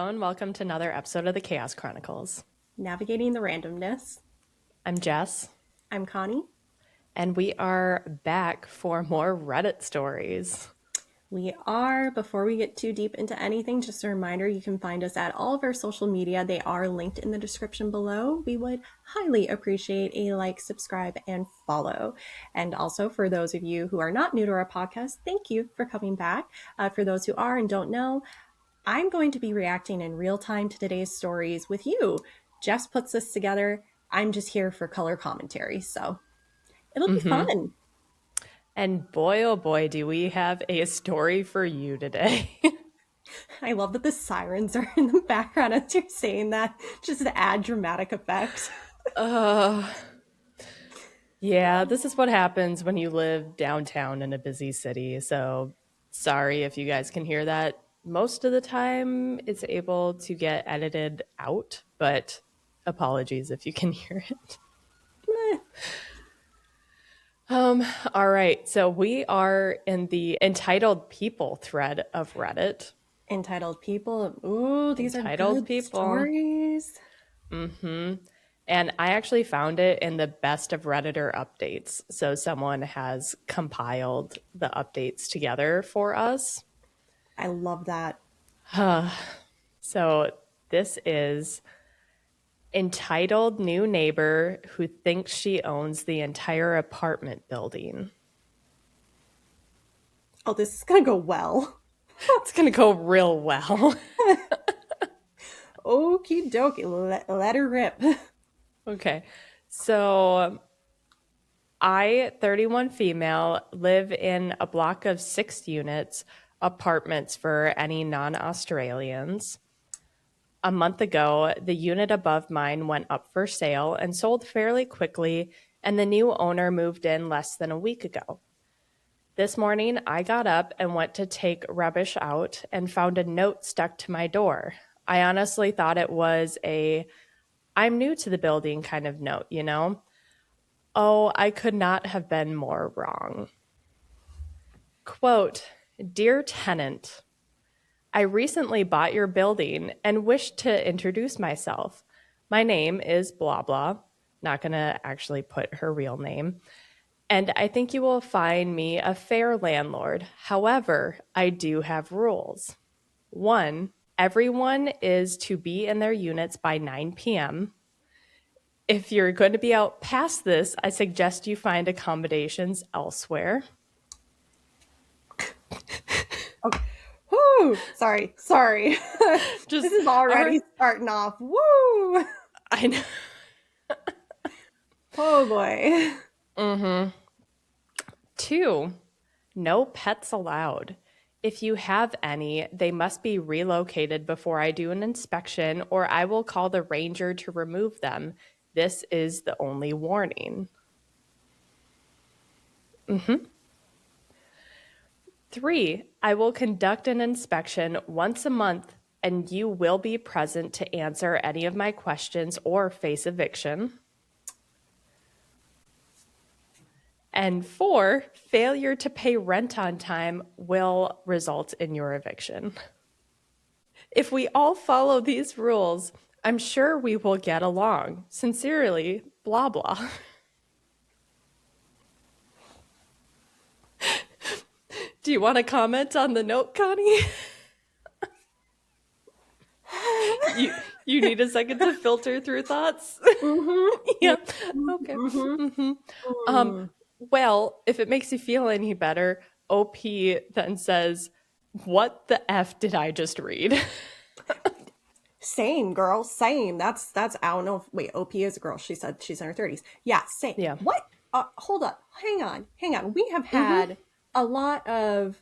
and welcome to another episode of the Chaos Chronicles. Navigating the randomness. I'm Jess, I'm Connie. and we are back for more Reddit stories. We are. Before we get too deep into anything, just a reminder, you can find us at all of our social media. They are linked in the description below. We would highly appreciate a like, subscribe, and follow. And also, for those of you who are not new to our podcast, thank you for coming back. For those who are and don't know, I'm going to be reacting in real time to today's stories with you. Jess puts this together. I'm just here for color commentary, so it'll be fun. And boy, oh boy, do we have a story for you today. I love that the sirens are in the background as you're saying that, just to add dramatic effect. Yeah, this is what happens when you live downtown in a busy city. So sorry if you guys can hear that. Most of the time, it's able to get edited out, but apologies if you can hear it. All right. So we are in the entitled people thread of Reddit. Entitled people. Ooh, these Entitled are good people. stories. And I actually found it in the best of Redditor updates. So someone has compiled the updates together for us. I love that. So this is entitled new neighbor who thinks she owns the entire apartment building. Oh, this is going to go well. It's going to go real well. Okie dokie. Let her rip. Okay. So I, 31 female, live in a block of 6 units, apartments for any non-Australians. A month ago, the unit above mine went up for sale and sold fairly quickly, and the new owner moved in less than a week ago. This morning, I got up and went to take rubbish out and found a note stuck to my door. I honestly thought it was a I'm new to the building kind of note, you know? Oh, I could not have been more wrong. Quote, Dear tenant, I recently bought your building and wish to introduce myself. My name is blah blah. Not going to actually put her real name. And I think you will find me a fair landlord. However, I do have rules. 1, everyone is to be in their units by 9 p.m. If you're going to be out past this, I suggest you find accommodations elsewhere. Okay. Whoo! Sorry. Just This is already starting off. Woo! I know. Oh boy. 2, no pets allowed. If you have any, they must be relocated before I do an inspection, or I will call the ranger to remove them. This is the only warning. 3, I will conduct an inspection once a month, and you will be present to answer any of my questions or face eviction. And 4, failure to pay rent on time will result in your eviction. If we all follow these rules, I'm sure we will get along. Sincerely, blah blah. Do you want to comment on the note, Connie? You need a second to filter through thoughts? Yeah. Okay. Well, if it makes you feel any better, OP then says, what the F did I just read? Same, girl. Same. That's. I don't know. Wait, OP is a girl. She said she's in her 30s. Yeah, same. Yeah. What? Hold up. Hang on. We have had a lot of,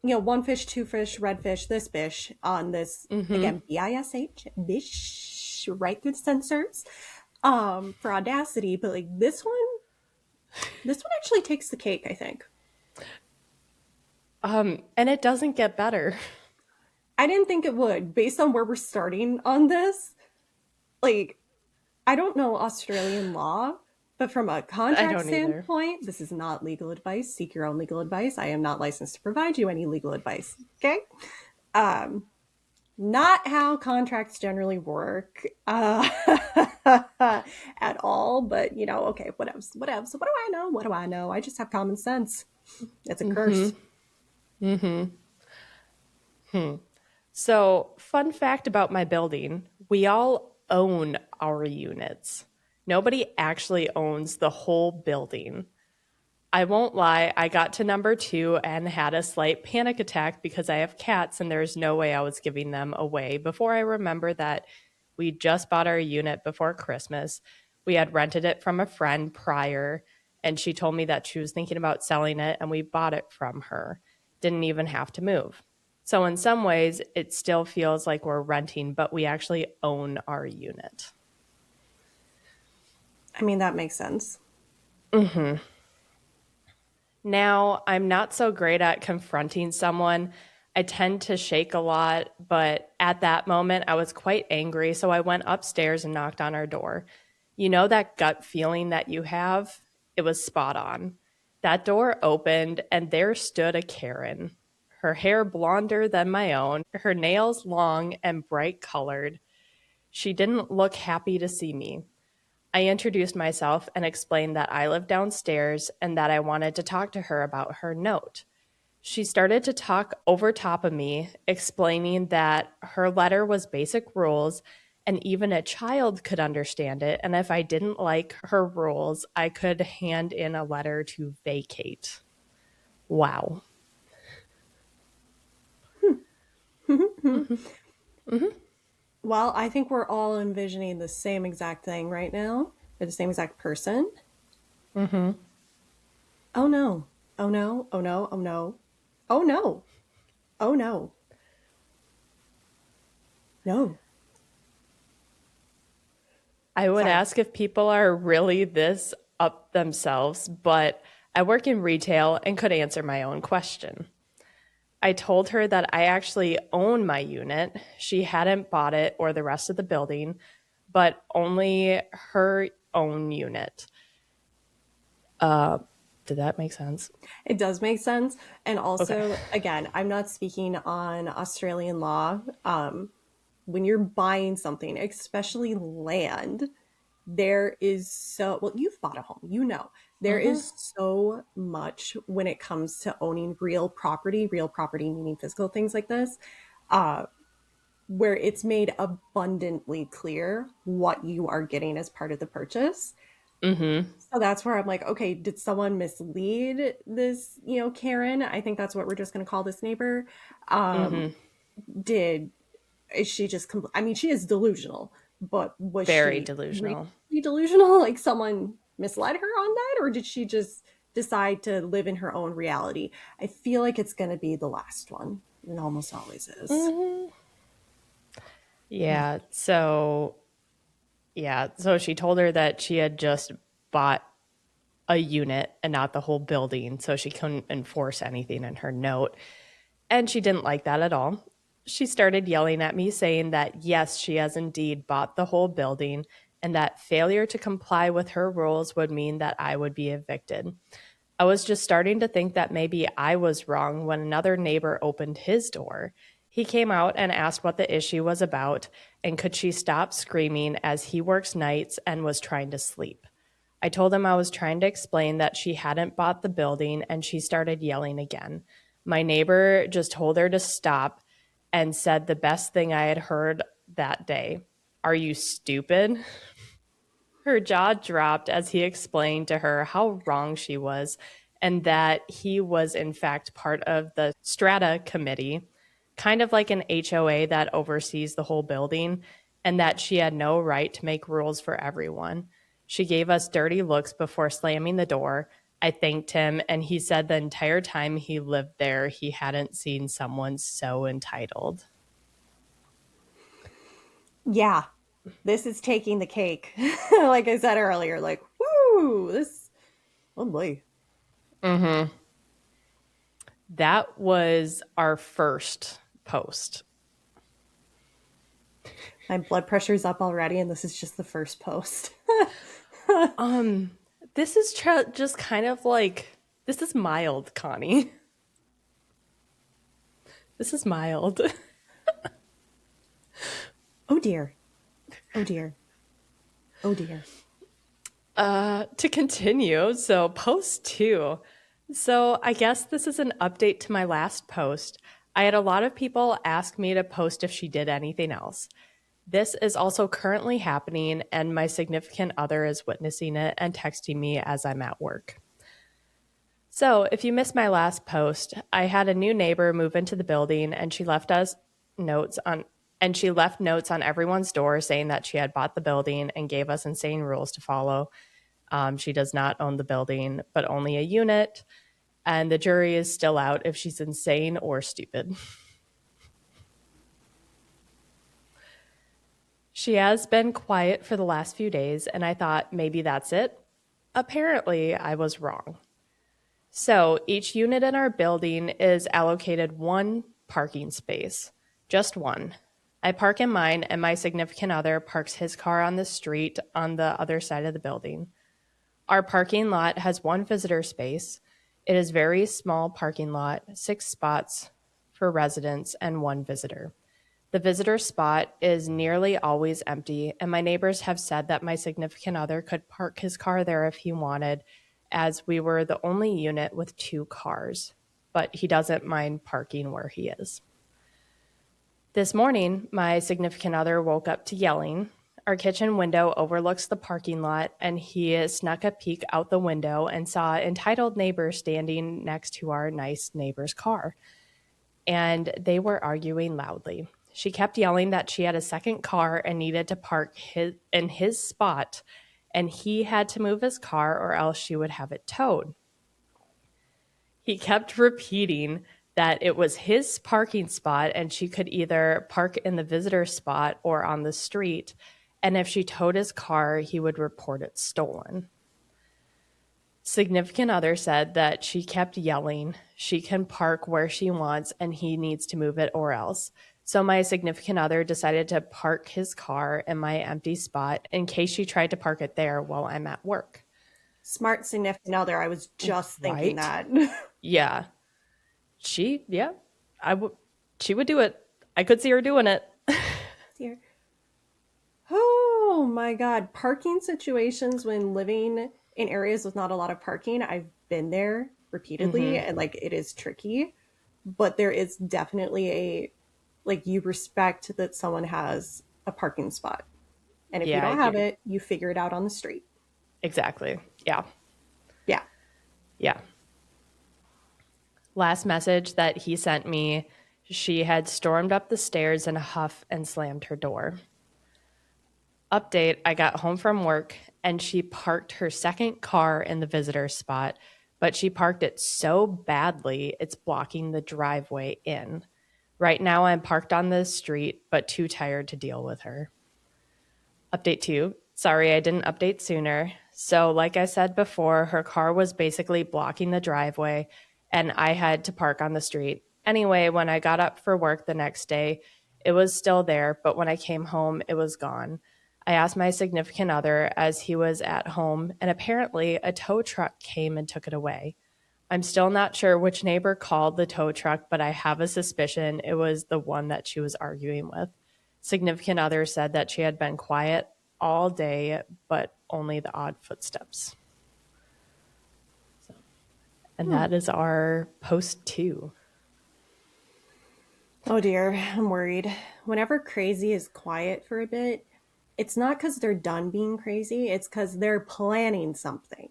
one fish, two fish, red fish, this fish on this, again, BISH, bish, right through the sensors, for Audacity. But like this one actually takes the cake, I think. And it doesn't get better. I didn't think it would, based on where we're starting on this. Like, I don't know Australian law, but from a contract standpoint, this is not legal advice. Seek your own legal advice. I am not licensed to provide you any legal advice. Okay? Not how contracts generally work at all. But, okay, whatevs, whatevs. What do I know? What do I know? I just have common sense. It's a curse. So, fun fact about my building, we all own our units. Nobody actually owns the whole building. I won't lie, I got to number 2 and had a slight panic attack because I have cats and there's no way I was giving them away before I remembered that we just bought our unit before Christmas. We had rented it from a friend prior, and she told me that she was thinking about selling it, and we bought it from her. Didn't even have to move. So, in some ways, it still feels like we're renting, but we actually own our unit. I mean, that makes sense. Now, I'm not so great at confronting someone. I tend to shake a lot, but at that moment, I was quite angry. So I went upstairs and knocked on her door. You know that gut feeling that you have? It was spot on. That door opened, and there stood a Karen. Her hair blonder than my own, her nails long and bright colored. She didn't look happy to see me. I introduced myself and explained that I lived downstairs and that I wanted to talk to her about her note. She started to talk over top of me, explaining that her letter was basic rules and even a child could understand it. And if I didn't like her rules, I could hand in a letter to vacate. Wow. Well, I think we're all envisioning the same exact thing right now, or the same exact person. Oh no. Oh no. Oh no. Oh no. Oh no. Oh no. No. I would Sorry. ask if people are really this up themselves, but I work in retail and could answer my own question. I told her that I actually own my unit. She hadn't bought it or the rest of the building, but only her own unit. Did that make sense? It does make sense. And Okay. also, again, I'm not speaking on Australian law. When you're buying something, especially land, there is well, you've bought a home, there Mm-hmm. is so much when it comes to owning real property meaning physical things like this, where it's made abundantly clear what you are getting as part of the purchase. Mm-hmm. So that's where I'm like, okay, did someone mislead this, Karen? I think that's what we're just going to call this neighbor. Um, Mm-hmm. did is she just I mean, she is delusional, but was Very she really delusional. delusional? Like someone misled her on that, or did she just decide to live in her own reality? I feel like it's going to be the last one. It almost always is. Mm-hmm. Yeah. So she told her that she had just bought a unit and not the whole building, so she couldn't enforce anything in her note. And she didn't like that at all. She started yelling at me, saying that yes, she has indeed bought the whole building, and that failure to comply with her rules would mean that I would be evicted. I was just starting to think that maybe I was wrong when another neighbor opened his door. He came out and asked what the issue was about and could she stop screaming as he works nights and was trying to sleep. I told him I was trying to explain that she hadn't bought the building and she started yelling again. My neighbor just told her to stop and said the best thing I had heard that day. Are you stupid? Her jaw dropped as he explained to her how wrong she was and that he was, in fact, part of the strata committee, kind of like an HOA that oversees the whole building, and that she had no right to make rules for everyone. She gave us dirty looks before slamming the door. I thanked him, and he said the entire time he lived there, he hadn't seen someone so entitled. Yeah, this is taking the cake. Like I said earlier, like, woo, this, oh boy. That was our first post. My blood pressure's up already, and this is just the first post. Um, this is just kind of like this is mild, Connie. This is mild. Oh dear. Oh dear. Oh dear. To continue, so post two. So I guess this is an update to my last post. I had a lot of people ask me to post if she did anything else. This is also currently happening, and my significant other is witnessing it and texting me as I'm at work. So, if you missed my last post, I had a new neighbor move into the building and she left us notes on and she left notes on everyone's door saying that she had bought the building and gave us insane rules to follow. She does not own the building, but only a unit, and the jury is still out if she's insane or stupid. She has been quiet for the last few days, and I thought maybe that's it. Apparently, I was wrong. So each unit in our building is allocated one parking space, just one. I park in mine, and my significant other parks his car on the street on the other side of the building. Our parking lot has one visitor space. It is very small parking lot, 6 spots for residents and one visitor. The visitor spot is nearly always empty, and my neighbors have said that my significant other could park his car there if he wanted, as we were the only unit with 2 cars, but he doesn't mind parking where he is. This morning, my significant other woke up to yelling. Our kitchen window overlooks the parking lot, and he snuck a peek out the window and saw an entitled neighbor standing next to our nice neighbor's car, and they were arguing loudly. She kept yelling that she had a second car and needed to park in his spot, and he had to move his car or else she would have it towed. He kept repeating that it was his parking spot and she could either park in the visitor spot or on the street, and if she towed his car, he would report it stolen. Significant other said that she kept yelling she can park where she wants and he needs to move it or else. So my significant other decided to park his car in my empty spot in case she tried to park it there while I'm at work. Smart significant other. I was just thinking Right? that. Yeah. Yeah, I would, she would do it. I could see her doing it. Here. Oh my God. Parking situations when living in areas with not a lot of parking. I've been there repeatedly and like it is tricky, but there is definitely a like you respect that someone has a parking spot. And if you Yeah, don't have it, you figure it out on the street. exactly. Yeah. Yeah. Yeah. Last message that he sent me, she had stormed up the stairs in a huff and slammed her door. Update, I got home from work and she parked her second car in the visitor spot, but she parked it so badly it's blocking the driveway in. Right now I'm parked on the street, but too tired to deal with her. Update 2, sorry I didn't update sooner. So, like I said before, her car was basically blocking the driveway and I had to park on the street. Anyway, when I got up for work the next day, it was still there, but when I came home, it was gone. I asked my significant other as he was at home, and apparently a tow truck came and took it away. I'm still not sure which neighbor called the tow truck, but I have a suspicion it was the one that she was arguing with. Significant other said that she had been quiet all day, but only the odd footsteps. And that is our post 2. Oh dear, I'm worried. Whenever crazy is quiet for a bit, it's not because they're done being crazy, it's because they're planning something.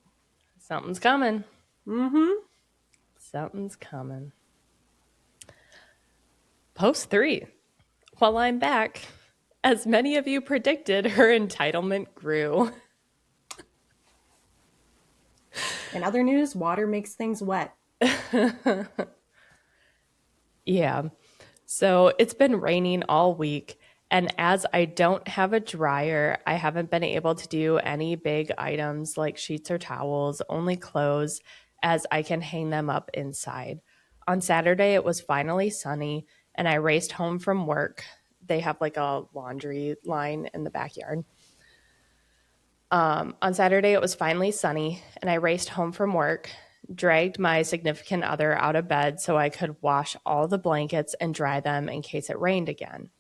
Something's coming. Mm-hmm. Something's coming. Post 3. While I'm back, as many of you predicted, her entitlement grew. In other news, water makes things wet. Yeah. So it's been raining all week. And as I don't have a dryer, I haven't been able to do any big items like sheets or towels, only clothes, as I can hang them up inside. On Saturday, it was finally sunny, and I raced home from work. They have like a laundry line in the backyard. On Saturday, it was finally sunny, and I raced home from work, dragged my significant other out of bed so I could wash all the blankets and dry them in case it rained again.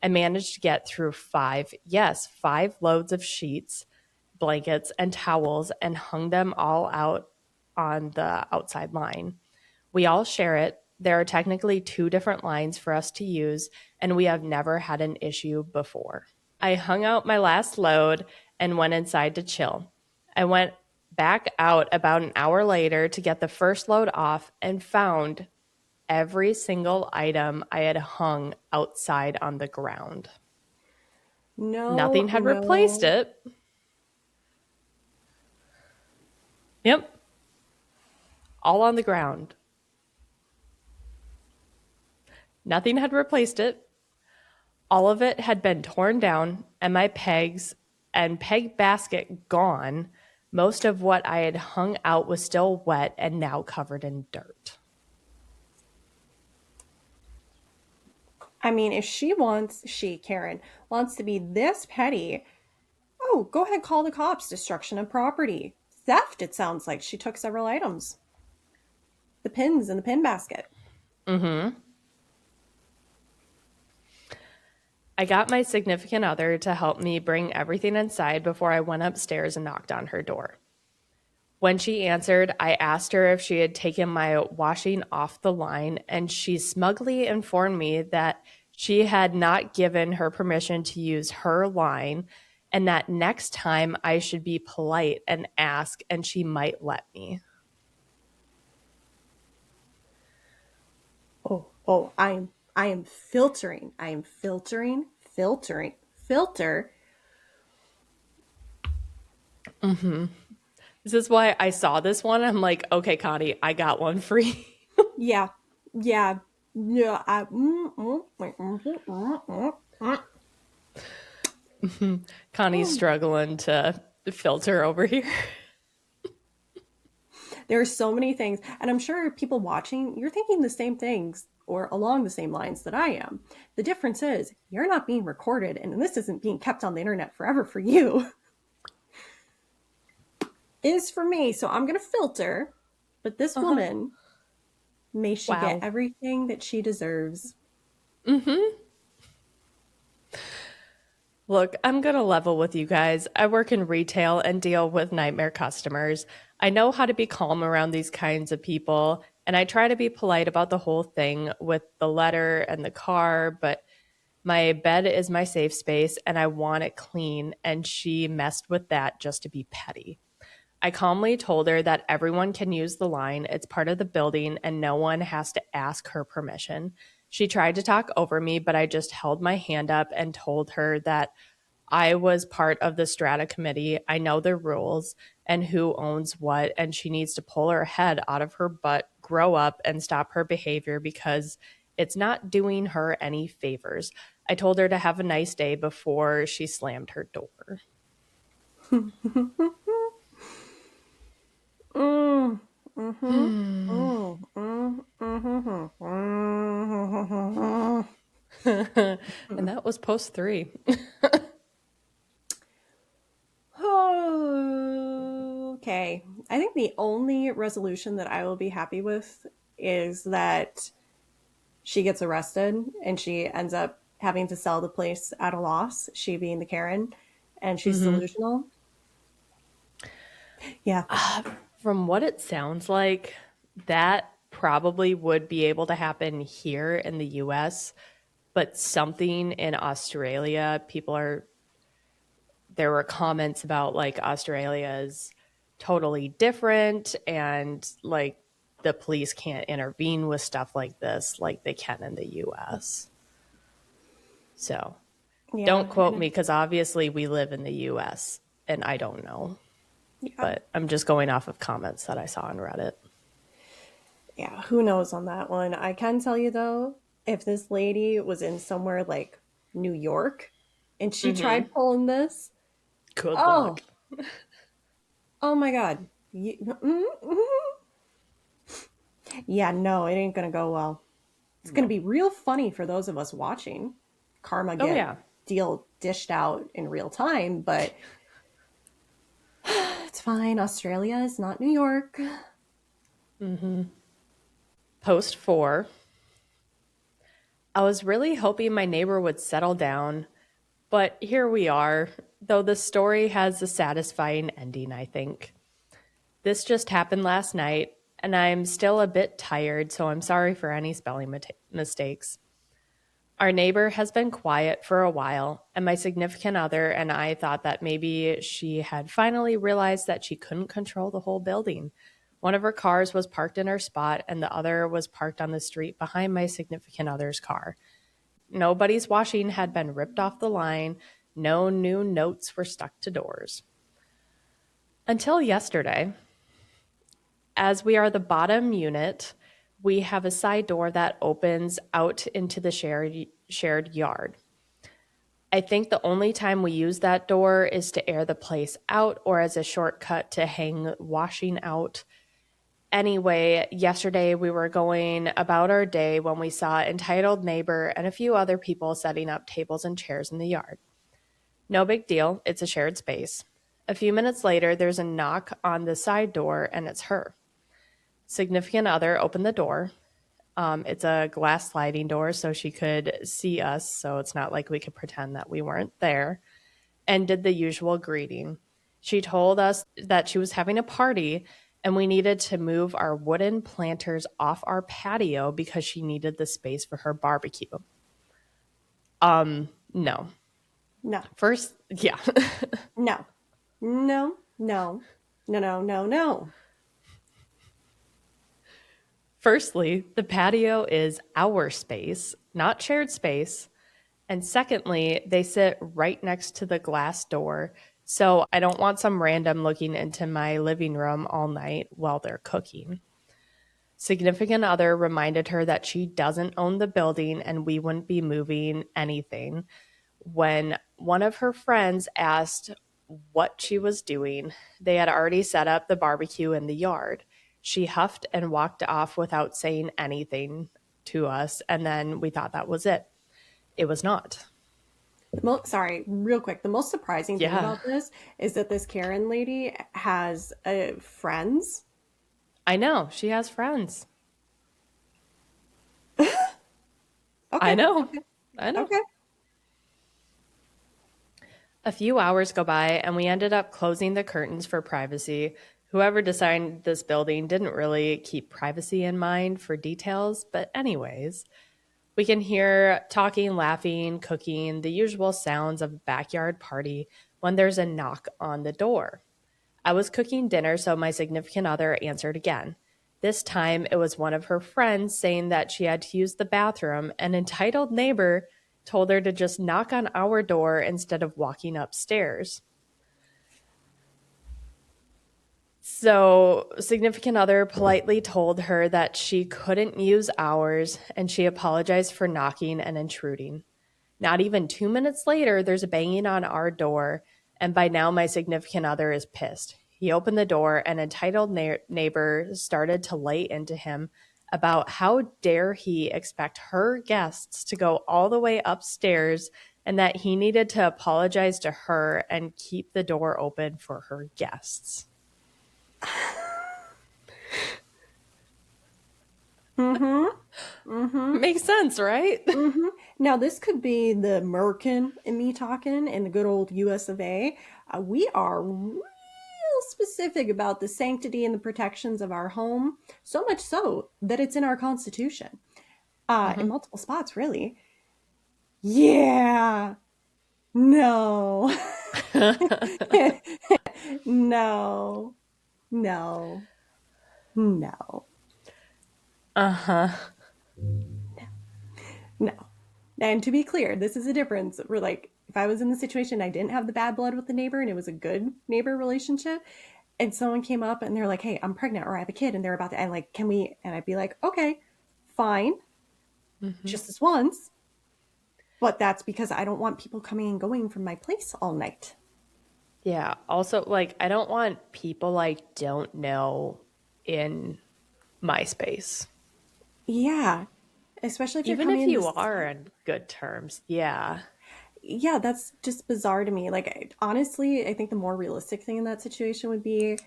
I managed to get through five loads of sheets, blankets, and towels and hung them all out on the outside line. We all share it. There are technically two different lines for us to use, and we have never had an issue before. I hung out my last load and went inside to chill. I went back out about an hour later to get the first load off and found every single item I had hung outside on the ground. No, Nothing had replaced no. it. Yep, all on the ground. Nothing had replaced it. All of it had been torn down, and my pegs and peg basket gone. Most of what I had hung out was still wet and now covered in dirt. I mean, if Karen, wants to be this petty, oh, go ahead, call the cops. Destruction of property. Theft, it sounds like. She took several items. The pins in the pin basket. Mm-hmm. I got my significant other to help me bring everything inside before I went upstairs and knocked on her door. When she answered, I asked her if she had taken my washing off the line, and she smugly informed me that she had not given her permission to use her line, and that next time I should be polite and ask, and she might let me. Oh, I am filtering. I am filtering, filter. This is why I saw this one. I'm like, okay, Connie, I got one for you. Yeah, yeah, yeah. Connie's struggling to filter over here. There are so many things, and I'm sure people watching, you're thinking the same things or along the same lines that I am. The difference is you're not being recorded, and this isn't being kept on the internet forever for you. It is for me, so I'm gonna filter. But this woman, may she get Wow. everything that she deserves. Look, I'm going to level with you guys. I work in retail and deal with nightmare customers. I know how to be calm around these kinds of people, and I try to be polite about the whole thing with the letter and the car, but my bed is my safe space and I want it clean, and she messed with that just to be petty. I calmly told her that everyone can use the line, it's part of the building, and no one has to ask her permission. She tried to talk over me, but I just held my hand up and told her that I was part of the strata committee. I know the rules and who owns what, and she needs to pull her head out of her butt, grow up, and stop her behavior because it's not doing her any favors. I told her to have a nice day before she slammed her door. Mm, mm-hmm. Mm, And that was post 3. Okay. I think the only resolution that I will be happy with is that she gets arrested and she ends up having to sell the place at a loss, she being the Karen, and she's delusional. Yeah. From what it sounds like, that probably would be able to happen here in the US, but something in Australia, there were comments about like Australia is totally different and like the police can't intervene with stuff like this like they can in the US. So Yeah. don't quote And me because obviously we live in the US and I don't know, yeah. but I'm just going off of comments that I saw on Reddit. Yeah. Who knows on that one? I can tell you though, if this lady was in somewhere like New York and she tried pulling this, Good oh, luck. oh my God. Yeah, no, it ain't gonna go well. It's going to No. be real funny for those of us watching karma Oh get yeah. deal dished out in real time, but it's fine. Australia is not New York. Post 4. I was really hoping my neighbor would settle down, but here we are, though the story has a satisfying ending, I think. This just happened last night, and I'm still a bit tired, so I'm sorry for any spelling mistakes. Our neighbor has been quiet for a while, and my significant other and I thought that maybe she had finally realized that she couldn't control the whole building. One of her cars was parked in her spot, and the other was parked on the street behind my significant other's car. Nobody's washing had been ripped off the line, no new notes were stuck to doors. Until yesterday, as we are the bottom unit, we have a side door that opens out into the shared yard. I think the only time we use that door is to air the place out or as a shortcut to hang washing out. Anyway, yesterday we were going about our day when we saw an entitled neighbor and a few other people setting up tables and chairs in the yard. No big deal, it's a shared space. A few minutes later, there's a knock on the side door and it's her. Significant other opened the door. It's a glass sliding door, so she could see us, so it's not like we could pretend that we weren't there, and did the usual greeting. She told us that she was having a party and we needed to move our wooden planters off our patio because she needed the space for her barbecue. No. No, First, yeah. no, no, no, no, no, no, no. Firstly, the patio is our space, not shared space. And secondly, they sit right next to the glass door. So I don't want some random looking into my living room all night while they're cooking. Significant other reminded her that she doesn't own the building and we wouldn't be moving anything. When one of her friends asked what she was doing, they had already set up the barbecue in the yard. She huffed and walked off without saying anything to us, and then we thought that was it. It was not. Sorry, real quick. The most surprising thing Yeah, about this is that this Karen lady has friends. I know. She has friends. I Okay, know. okay, I know. okay. A few hours go by, and we ended up closing the curtains for privacy. Whoever designed this building didn't really keep privacy in mind for details, but, anyways, we can hear talking, laughing, cooking, the usual sounds of a backyard party when there's a knock on the door. I was cooking dinner, so my significant other answered again. This time it was one of her friends saying that she had to use the bathroom. An entitled neighbor told her to just knock on our door instead of walking upstairs. So, significant other politely told her that she couldn't use ours and she apologized for knocking and intruding. Not even 2 minutes later, there's a banging on our door, and by now my significant other is pissed. He opened the door, and a entitled neighbor started to lay into him about how dare he expect her guests to go all the way upstairs and that he needed to apologize to her and keep the door open for her guests. Mm-hmm. Mm-hmm. Makes sense, right? Mm-hmm. Now, this could be the American in me talking in the good old US of A. We are real specific about the sanctity and the protections of our home, so much so that it's in our Constitution, in Mhm. multiple spots, really. Yeah. No. No. No. No. Uh-huh. No. And to be clear, this is a difference. We're like, if I was in the situation, I didn't have the bad blood with the neighbor and it was a good neighbor relationship, and someone came up and they're like, hey, I'm pregnant or I have a kid, and they're about to, and like, can we, and I'd be like, okay, fine, Mhm. just this once. But that's because I don't want people coming and going from my place all night. Yeah. Also, like, I don't want people I don't know in my space. Yeah. Especially if you're Even coming if in you this. are on good terms. Yeah. Yeah, that's just bizarre to me. Like, honestly, I think the more realistic thing in that situation would be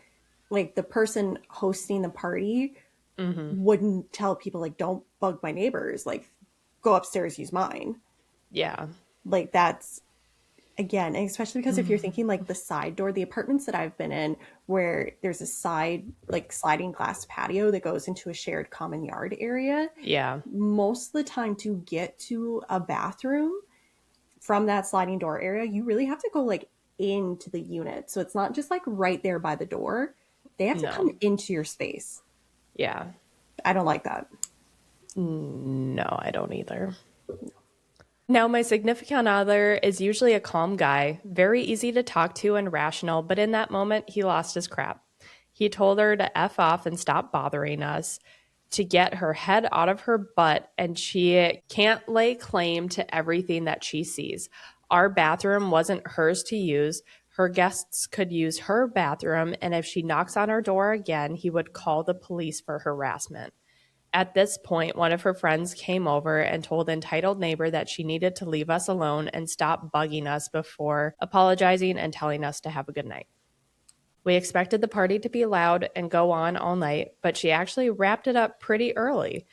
like the person hosting the party Hmm. wouldn't tell people, like, don't bug my neighbors. Like, go upstairs, use mine. Yeah. Like that's, again, especially because if you're thinking like the side door, the apartments that I've been in where there's a side like sliding glass patio that goes into a shared common yard area, Yeah. most of the time to get to a bathroom from that sliding door area, you really have to go like into the unit. So it's not just like right there by the door. They have to No. come into your space. Yeah. I don't like that. No, I don't either. Now, my significant other is usually a calm guy, very easy to talk to and rational, but in that moment, he lost his crap. He told her to F off and stop bothering us, to get her head out of her butt, and she can't lay claim to everything that she sees. Our bathroom wasn't hers to use. Her guests could use her bathroom, and if she knocks on our door again, he would call the police for harassment. At this point, one of her friends came over and told the entitled neighbor that she needed to leave us alone and stop bugging us before apologizing and telling us to have a good night. We expected the party to be loud and go on all night, but she actually wrapped it up pretty early,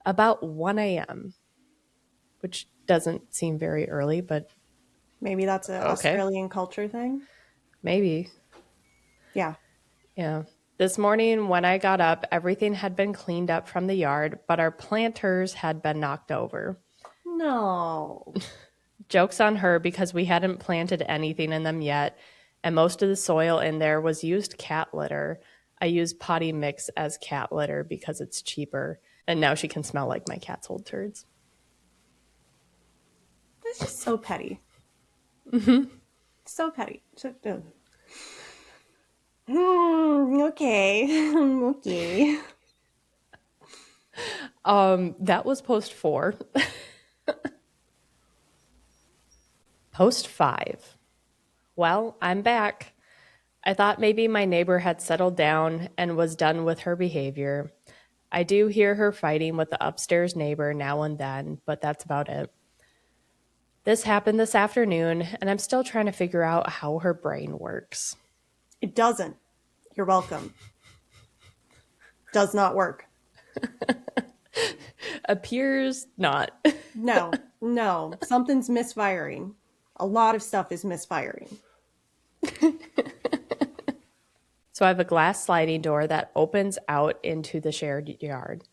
about 1 a.m., which doesn't seem very early, but Maybe that's an okay, Australian culture thing. maybe. Yeah. Yeah. This morning, when I got up, everything had been cleaned up from the yard, but our planters had been knocked over. No. Joke's on her because we hadn't planted anything in them yet, and most of the soil in there was used cat litter. I use potty mix as cat litter because it's cheaper, and now she can smell like my cat's old turds. That's just so petty. So petty. So, okay. Okay. That was post 4. Post 5. Well, I'm back. I thought maybe my neighbor had settled down and was done with her behavior. I do hear her fighting with the upstairs neighbor now and then, but that's about it. This happened this afternoon, and I'm still trying to figure out how her brain works. It doesn't. You're welcome. Does not work. Appears not. No, no. Something's misfiring. A lot of stuff is misfiring. So I have a glass sliding door that opens out into the shared yard.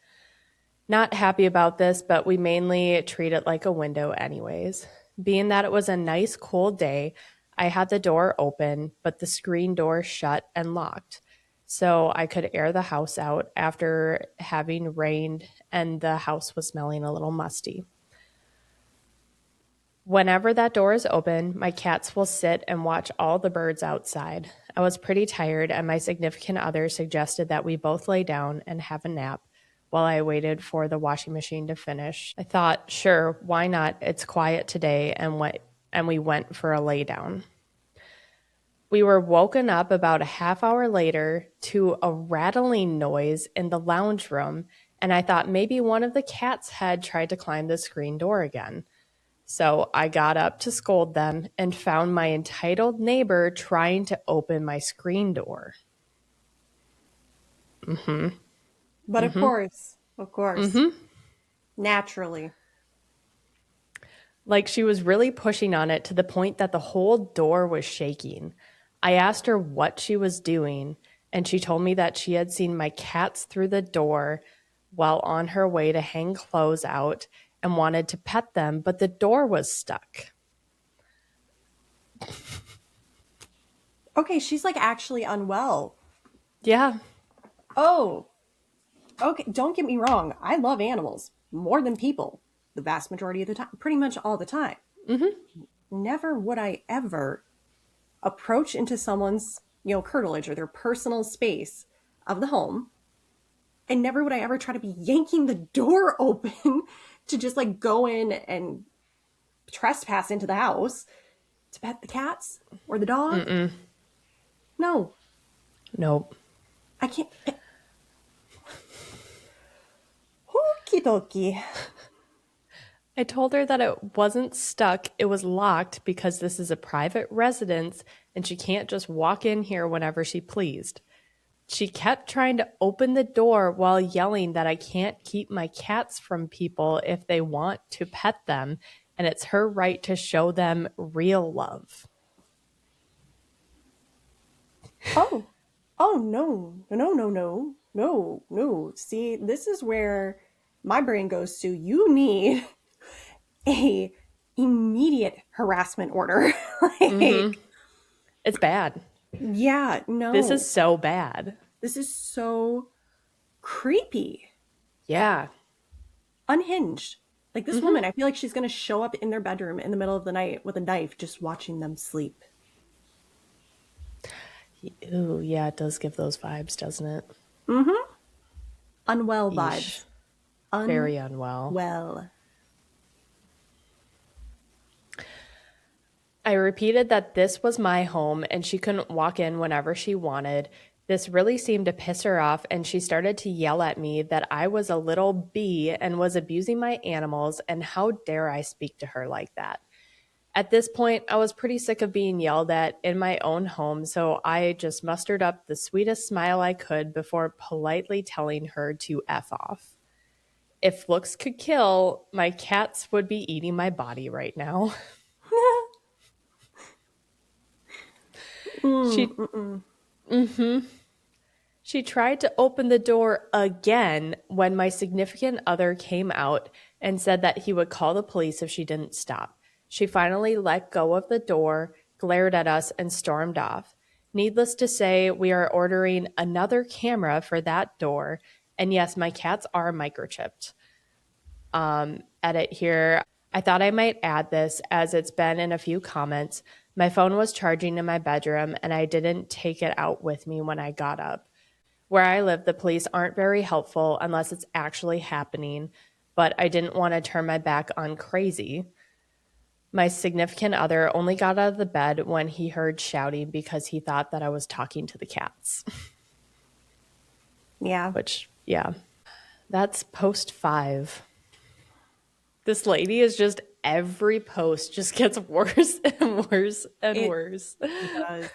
Not happy about this, but we mainly treat it like a window anyways. Being that it was a nice cool day, I had the door open, but the screen door shut and locked. So I could air the house out after having rained and the house was smelling a little musty. Whenever that door is open, my cats will sit and watch all the birds outside. I was pretty tired, and my significant other suggested that we both lay down and have a nap while I waited for the washing machine to finish. I thought, sure, why not? It's quiet today, and we went for a lay down. We were woken up about a half hour later to a rattling noise in the lounge room, and I thought maybe one of the cats had tried to climb the screen door again. So I got up to scold them and found my entitled neighbor trying to open my screen door. But of course, naturally. Like she was really pushing on it to the point that the whole door was shaking. I asked her what she was doing, and she told me that she had seen my cats through the door while on her way to hang clothes out and wanted to pet them, but the door was stuck. Okay, she's like actually unwell. Yeah. Oh, okay. Don't get me wrong. I love animals more than people the vast majority of the time, pretty much all the time. Never would I ever approach into someone's, curtilage or their personal space of the home. And never would I ever try to be yanking the door open to just like go in and trespass into the house to pet the cats or the dog. No, Nope. I can't. Okie dokie. I told her that it wasn't stuck, it was locked because this is a private residence and she can't just walk in here whenever she pleased. She kept trying to open the door while yelling that I can't keep my cats from people if they want to pet them, and it's her right to show them real love. Oh, oh no, no, no, no, no, no. See, this is where my brain goes to. You need a immediate harassment order. Mm-hmm. Like, It's bad. yeah, This is no. so bad. This is so creepy, Yeah. unhinged. Like this Mm-hmm. woman, I feel like she's going to show up in their bedroom in the middle of the night with a knife just watching them sleep. Ooh, yeah, it does give those vibes, doesn't it? Mhm. Unwell Yeesh. vibes. Very unwell. Unwell. I repeated that this was my home and she couldn't walk in whenever she wanted. This really seemed to piss her off, and she started to yell at me that I was a little bee and was abusing my animals, and how dare I speak to her like that. At this point, I was pretty sick of being yelled at in my own home, so I just mustered up the sweetest smile I could before politely telling her to F off. If looks could kill, my cats would be eating my body right now. Mm, She mm-mm. She tried to open the door again when my significant other came out and said that he would call the police if she didn't stop. She finally let go of the door, glared at us, and stormed off. Needless to say, we are ordering another camera for that door. And yes, my cats are microchipped. Edit here. I thought I might add this as it's been in a few comments. My phone was charging in my bedroom and I didn't take it out with me when I got up. Where I live, the police aren't very helpful unless it's actually happening, but I didn't want to turn my back on crazy. My significant other only got out of the bed when he heard shouting because he thought that I was talking to the cats. Yeah. Which, yeah, that's post 5. This lady is just every post just gets worse and worse and It worse. does.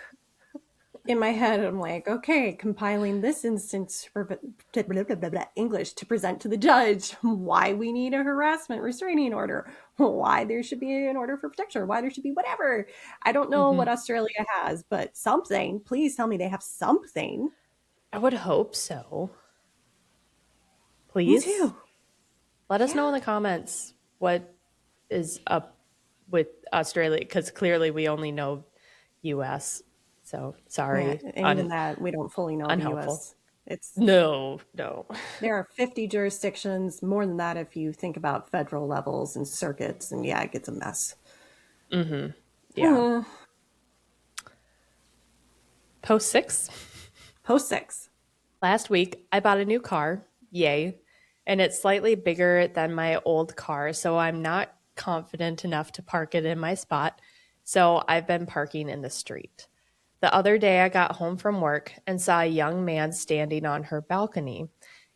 In my head, I'm like, okay, compiling this instance for English to present to the judge why we need a harassment restraining order, why there should be an order for protection, why there should be whatever. I don't know Hmm. what Australia has, but something. Please tell me they have something. I would hope so. Me Please too. let us know in Yeah. the comments what is up with Australia, because clearly we only know US. So Yeah. sorry, And even that, we don't fully know the unhelpful. US. It's No, no. There are 50 jurisdictions, more than that if you think about federal levels and circuits, and yeah, it gets a mess. Yeah. Post 6. Post 6. Last week, I bought a new car. Yay. And it's slightly bigger than my old car, so I'm not confident enough to park it in my spot. So I've been parking in the street. The other day, I got home from work and saw a young man standing on her balcony.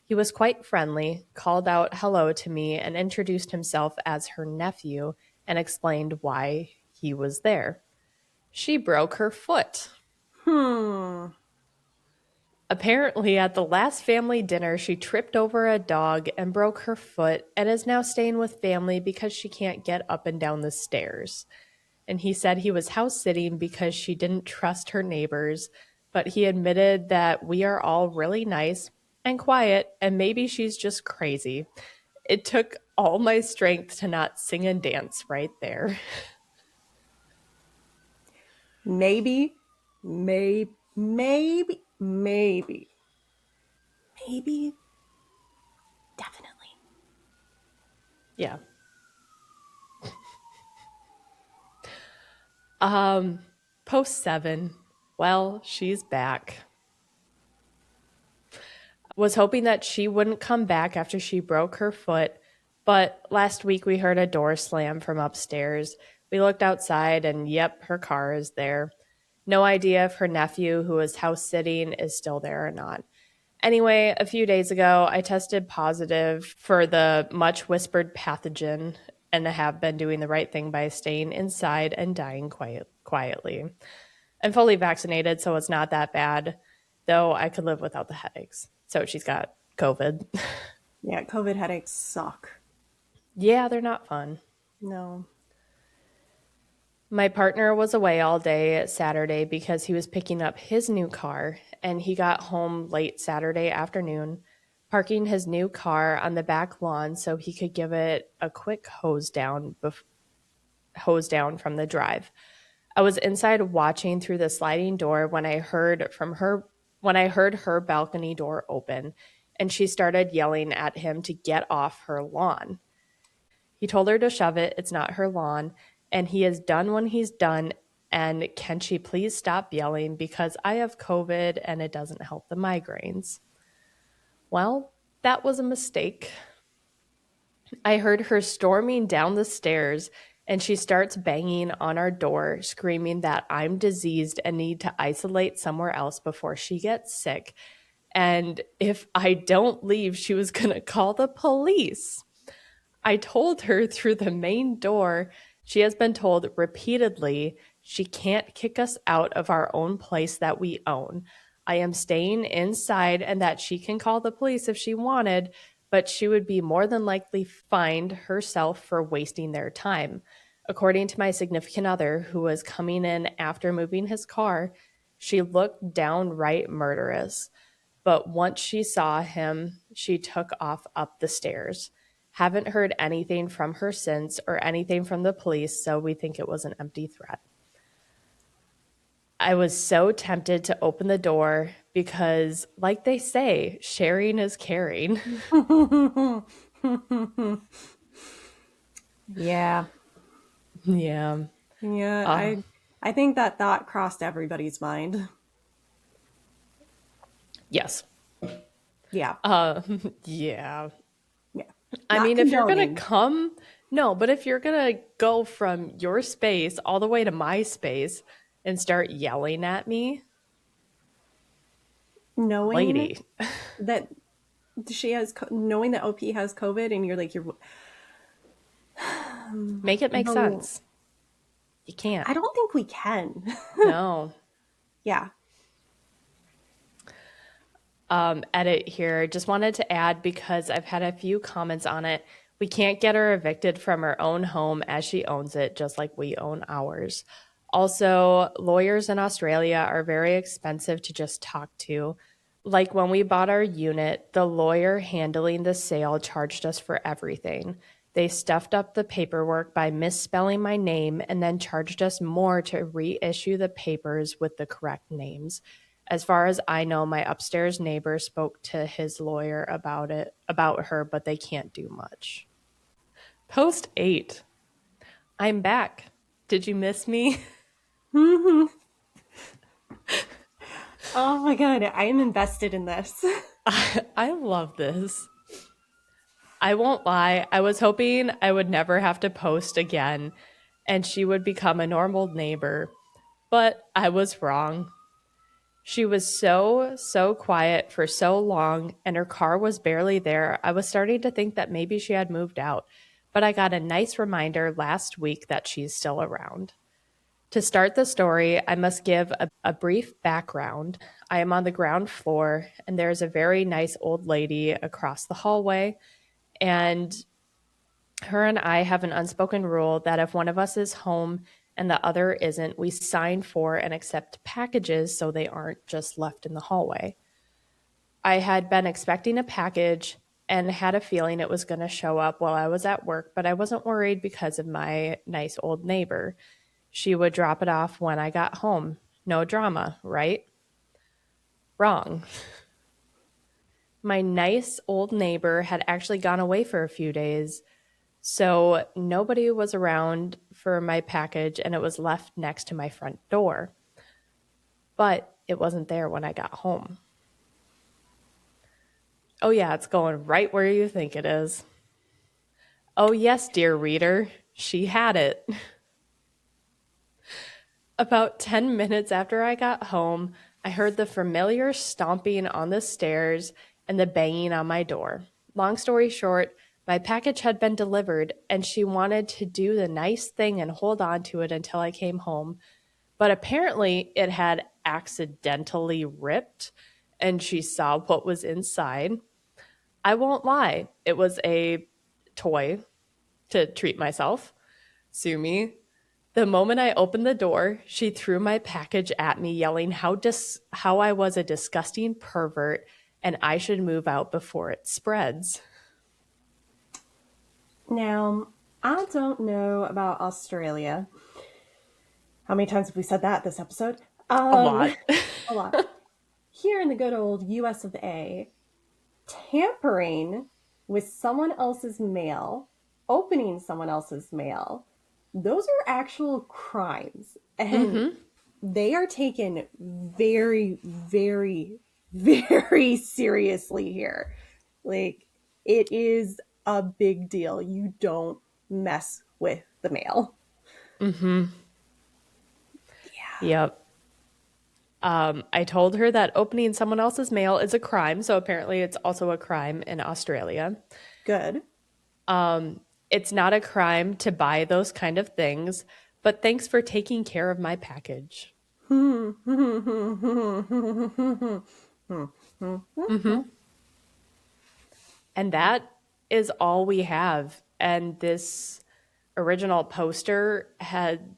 He was quite friendly, called out hello to me, and introduced himself as her nephew and explained why he was there. She broke her foot. Hmm. Apparently, at the last family dinner, she tripped over a dog and broke her foot and is now staying with family because she can't get up and down the stairs. And he said he was house sitting because she didn't trust her neighbors, but he admitted that we are all really nice and quiet, and maybe she's just crazy. It took all my strength to not sing and dance right there. Maybe, maybe, definitely. Yeah. Post 7. Well, she's back. Was hoping that she wouldn't come back after she broke her foot, but last week we heard a door slam from upstairs. We looked outside and yep, her car is there. No idea if her nephew, who was house sitting, is still there or not. Anyway, a few days ago, I tested positive for the much whispered pathogen and have been doing the right thing by staying inside and dying quietly. I'm fully vaccinated, so it's not that bad. though I could live without the headaches. So she's got COVID. Yeah, COVID headaches suck. Yeah, they're not fun. No. My partner was away all day Saturday because he was picking up his new car, and he got home late Saturday afternoon, parking his new car on the back lawn so he could give it a quick hose down from the drive. I was inside watching through the sliding door when I heard her balcony door open, and she started yelling at him to get off her lawn. He told her to shove it. It's not her lawn. And he is done when he's done. And can she please stop yelling because I have COVID and it doesn't help the migraines? Well, that was a mistake. I heard her storming down the stairs and she starts banging on our door, screaming that I'm diseased and need to isolate somewhere else before she gets sick. And if I don't leave, she was going to call the police. I told her through the main door, she has been told repeatedly she can't kick us out of our own place that we own. I am staying inside and that she can call the police if she wanted, but she would be more than likely fined herself for wasting their time. According to my significant other, who was coming in after moving his car, she looked downright murderous. But once she saw him, she took off up the stairs. Haven't heard anything from her since or anything from the police, so we think it was an empty threat. I was so tempted to open the door because, like they say, sharing is caring. Yeah. Yeah. Yeah, I think that thought crossed everybody's mind. Yes. Yeah. Yeah. Yeah. I Not mean, if you're going condoning. to come, no, but if you're going to go from your space all the way to my space and start yelling at me, Knowing lady, that knowing that OP has COVID and you're like, make it make no, sense. You can't. I don't think we can. No. Yeah. Edit here. Just wanted to add because I've had a few comments on it. We can't get her evicted from her own home as she owns it, just like we own ours. Also, lawyers in Australia are very expensive to just talk to. Like when we bought our unit, the lawyer handling the sale charged us for everything. They stuffed up the paperwork by misspelling my name and then charged us more to reissue the papers with the correct names. As far as I know, my upstairs neighbor spoke to his lawyer about her, but they can't do much. Post 8. I'm back. Did you miss me? Oh my God. I am invested in this. I love this. I won't lie, I was hoping I would never have to post again and she would become a normal neighbor, but I was wrong. She was so quiet for so long, and her car was barely there. I was starting to think that maybe she had moved out, but I got a nice reminder last week that she's still around. To start the story, I must give a brief background. I am on the ground floor, and there's a very nice old lady across the hallway, and her and I have an unspoken rule that if one of us is home and the other isn't, we sign for and accept packages so they aren't just left in the hallway. I had been expecting a package and had a feeling it was going to show up while I was at work, but I wasn't worried because of my nice old neighbor. She would drop it off when I got home. No drama, right? Wrong. My nice old neighbor had actually gone away for a few days, so nobody was around for my package and it was left next to my front door. But it wasn't there when I got home. Oh, yeah, it's going right where you think it is. Oh, yes, dear reader, she had it. About 10 minutes after I got home, I heard the familiar stomping on the stairs and the banging on my door. Long story short, my package had been delivered and she wanted to do the nice thing and hold on to it until I came home. But apparently it had accidentally ripped and she saw what was inside. I won't lie, it was a toy to treat myself. Sue me. The moment I opened the door, she threw my package at me, yelling how I was a disgusting pervert and I should move out before it spreads. Now, I don't know about Australia. How many times have we said that this episode? A lot. A lot. Here in the good old US of A, tampering with someone else's mail, opening someone else's mail, those are actual crimes. And they are taken very, very, very seriously here. Like, it is a big deal. You don't mess with the mail. Yep. I told her that opening someone else's mail is a crime, so apparently it's also a crime in Australia. Good. It's not a crime to buy those kind of things, but thanks for taking care of my package. And that is all we have. And this original poster had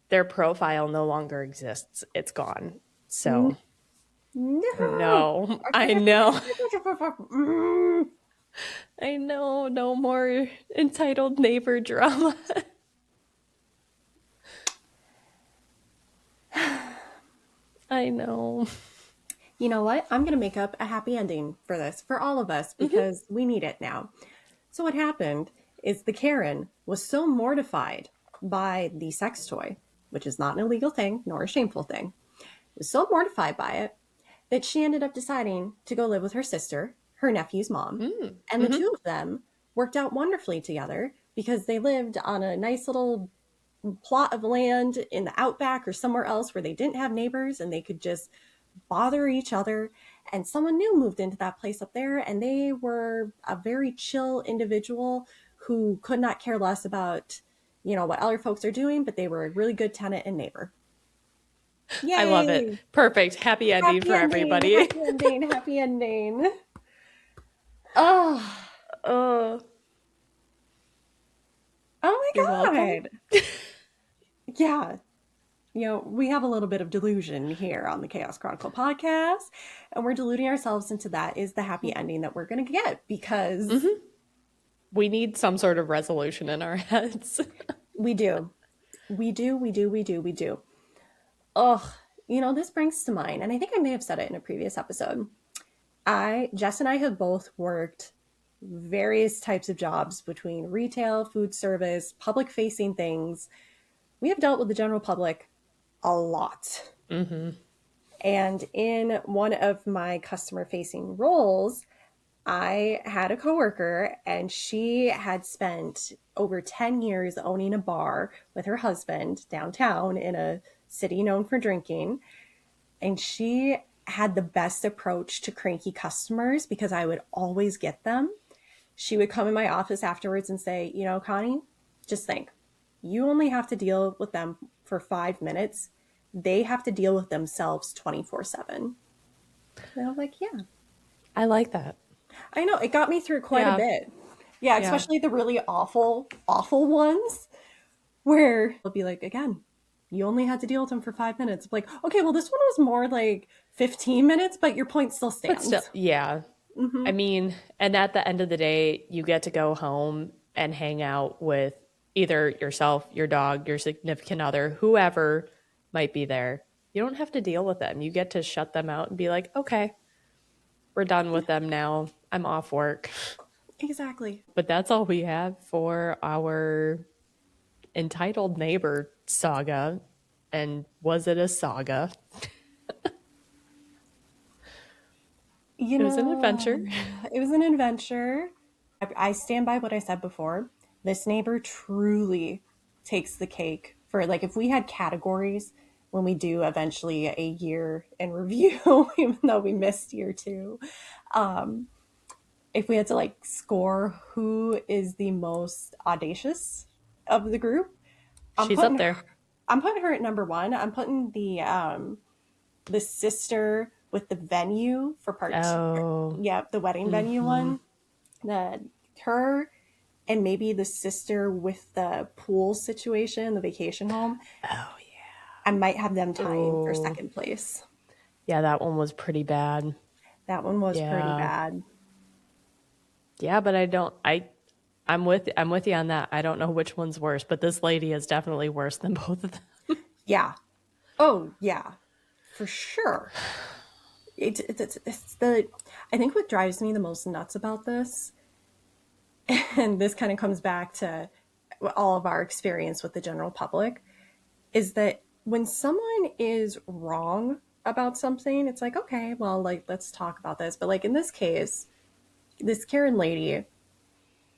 their profile no longer exists. It's gone. So, no, I know. I know, no more entitled neighbor drama. I know. You know what? I'm going to make up a happy ending for this, for all of us, because we need it now. So, what happened is the Karen was so mortified by the sex toy, which is not an illegal thing nor a shameful thing, was so mortified by it that she ended up deciding to go live with her sister, her nephew's mom. And the two of them worked out wonderfully together because they lived on a nice little plot of land in the outback or somewhere else where they didn't have neighbors and they could just bother each other. And someone new moved into that place up there, and they were a very chill individual who could not care less about, what other folks are doing, but they were a really good tenant and neighbor. Yay! I love it. Perfect. Happy ending Happy for ending, everybody. Happy ending. Happy ending. Oh, Oh, oh my you're welcome. God. Yeah. We have a little bit of delusion here on the Chaos Chronicle podcast, and we're deluding ourselves into that is the happy ending that we're going to get because We need some sort of resolution in our heads. we do. We do, we do, we do, we do. Oh, this brings to mind, and I think I may have said it in a previous episode. Jess and I have both worked various types of jobs between retail, food service, public facing things. We have dealt with the general public a lot. And in one of my customer facing roles, I had a coworker and she had spent over 10 years owning a bar with her husband downtown in a city known for drinking. And she had the best approach to cranky customers because I would always get them. She would come in my office afterwards and say, Connie, just think, you only have to deal with them for 5 minutes. They have to deal with themselves 24/7. And I'm like, yeah. I like that. I know, it got me through quite a bit. Yeah, especially the really awful, awful ones where it'll be like, again, you only had to deal with them for 5 minutes. Like, okay, well, this one was more like 15 minutes, but your point still stands. But still, yeah. I mean, and at the end of the day, you get to go home and hang out with either yourself, your dog, your significant other, whoever might be there. You don't have to deal with them. You get to shut them out and be like, okay, we're done with them now. I'm off work. Exactly. But that's all we have for our entitled neighbor saga. And was it a saga? It was an adventure. It was an adventure. I stand by what I said before. This neighbor truly takes the cake for, like, if we had categories when we do eventually a year in review, even though we missed year 2, if we had to score who is the most audacious of the group, She's up there. I'm putting her at number 1. I'm putting the sister with the venue for part two. Oh. Yeah, the wedding venue Mm-hmm. one. The her and maybe the sister with the pool situation, the vacation home. Oh I might have them yeah. tying for Oh. second place. Yeah, that one was pretty bad. That one was pretty Yeah. bad. Yeah, but I'm with you on that. I don't know which one's worse, but this lady is definitely worse than both of them. Yeah. Oh, yeah. For sure. It's the I think what drives me the most nuts about this, and this kind of comes back to all of our experience with the general public, is that when someone is wrong about something, it's like, okay, well, like, let's talk about this. But like in this case, this Karen lady,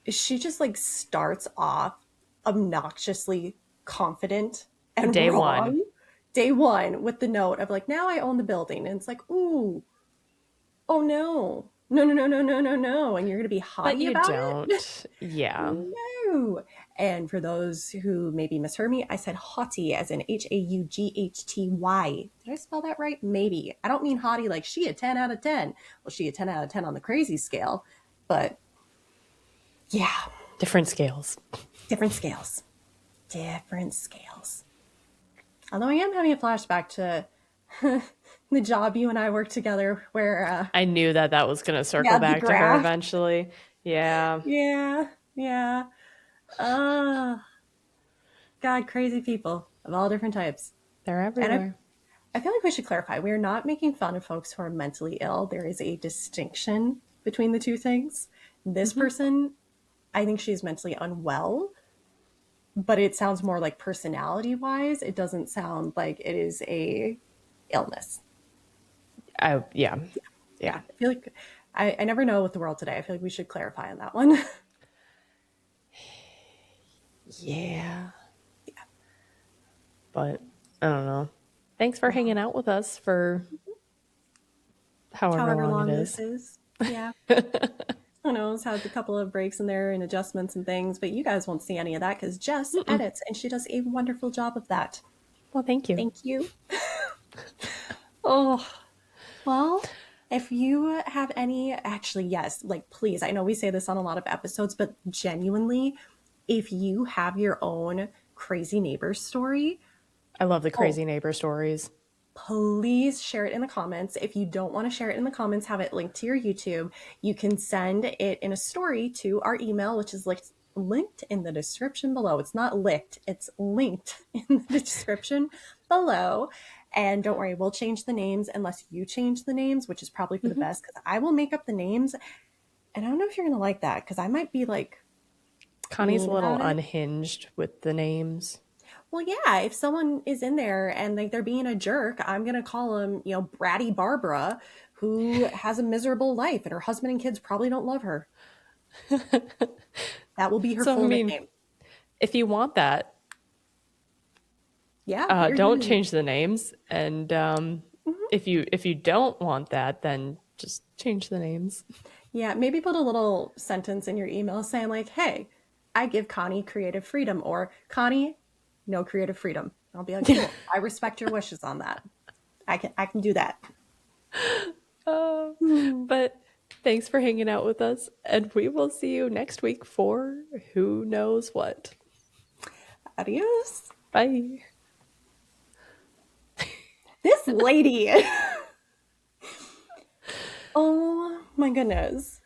she just like starts off obnoxiously confident and Day one. wrong day one with the note of like, now I own the building. And it's like, ooh, oh no. No, no, no, no, no, no, no. And you're going to be But haughty you about it? don't. Yeah. No. And for those who maybe misheard me, I said haughty as in Haughty. Did I spell that right? Maybe. I don't mean haughty like she a 10 out of 10. Well, she a 10 out of 10 on the crazy scale. But yeah, Different scales. different scales. Different scales. Although I am having a flashback to the job you and I worked together where, I knew that that was going to circle yeah, the back to her graph. eventually. Yeah. Yeah, yeah. Uh, God, crazy people of all different types. They're And everywhere. I feel like we should clarify we are not making fun of folks who are mentally ill. There is a distinction between the two things. This Hmm. person, I think she's mentally unwell, but it sounds more like personality wise. It doesn't sound like it is a illness. Yeah. Yeah, Yeah. I feel like I never know with the world today. I feel like we should clarify on that one. Yeah. But I don't know. Thanks for hanging out with us for however However long it long this is. is. Yeah. Who knows? Had a couple of breaks in there and adjustments and things, but you guys won't see any of that because Jess Mm-mm. edits and she does a wonderful job of that. Well, thank you. Thank you. Oh, well, if you have any, actually, yes, like please, I know we say this on a lot of episodes, but genuinely, if you have your own crazy neighbor story, I love the oh, crazy neighbor stories. please share it in the comments. If you don't want to share it in the comments, have it linked to your YouTube. You can send it in a story to our email, which is linked in the description below. It's not licked, it's linked in the description below. And don't worry, we'll change the names unless you change the names, which is probably for the Hmm. best because I will make up the names. And I don't know if you're going to like that because I might be like Connie's a mean little about it. unhinged with the names. Well, yeah, if someone is in there and like they're being a jerk, I'm gonna call them, bratty Barbara, who has a miserable life and her husband and kids probably don't love her. That will be her So, I full mean, nickname. if you want that, Yeah, you're don't you. change the names. And Mhm. if you don't want that, then just change the names. Yeah, maybe put a little sentence in your email saying like, "Hey, I give Connie creative freedom," or "Connie, no creative freedom." I'll be like, "Cool, I respect your wishes on that. I can do that." Uh, Hmm. but thanks for hanging out with us, and we will see you next week for who knows what. Adios. Bye. This lady. Oh my goodness.